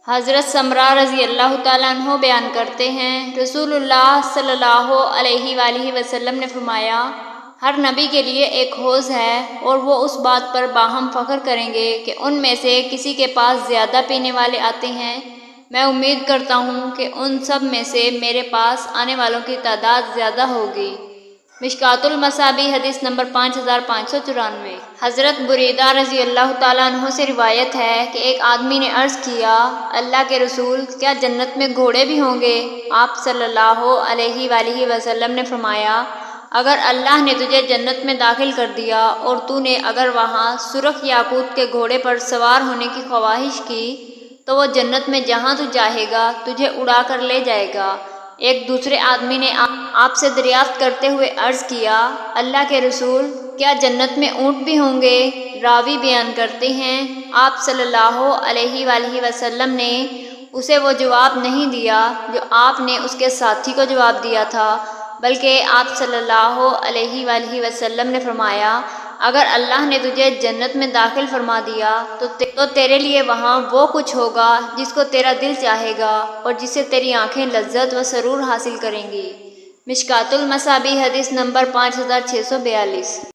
حضرت سمرہ رضی اللہ تعالیٰ عنہ بیان کرتے ہیں، رسول اللہ صلی اللہ علیہ وآلہ وسلم نے فرمایا، ہر نبی کے لیے ایک حوض ہے اور وہ اس بات پر باہم فخر کریں گے کہ ان میں سے کسی کے پاس زیادہ پینے والے آتے ہیں۔ میں امید کرتا ہوں کہ ان سب میں سے میرے پاس آنے والوں کی تعداد زیادہ ہوگی۔ مشکوٰۃ المصابیح حدیث نمبر 5594۔ حضرت بریدہ رضی اللہ تعالیٰ عنہ سے روایت ہے کہ ایک آدمی نے عرض کیا، اللہ کے رسول، کیا جنت میں گھوڑے بھی ہوں گے؟ آپ صلی اللہ علیہ وآلہ وسلم نے فرمایا، اگر اللہ نے تجھے جنت میں داخل کر دیا اور تو نے اگر وہاں سرخ یاقوت کے گھوڑے پر سوار ہونے کی خواہش کی تو وہ جنت میں جہاں تو چاہے گا تجھے اڑا کر لے جائے گا۔ ایک دوسرے آدمی نے آپ سے دریافت کرتے ہوئے عرض کیا، اللہ کے رسول، کیا جنت میں اونٹ بھی ہوں گے؟ راوی بیان کرتے ہیں، آپ صلی اللہ علیہ وآلہ وسلم نے اسے وہ جواب نہیں دیا جو آپ نے اس کے ساتھی کو جواب دیا تھا، بلکہ آپ صلی اللہ علیہ وآلہ وسلم نے فرمایا، اگر اللہ نے تجھے جنت میں داخل فرما دیا تو تیرے لیے وہاں وہ کچھ ہوگا جس کو تیرا دل چاہے گا اور جس سے تیری آنکھیں لذت و سرور حاصل کریں گی۔ مشکوٰۃ المصابیح حدیث نمبر 5642۔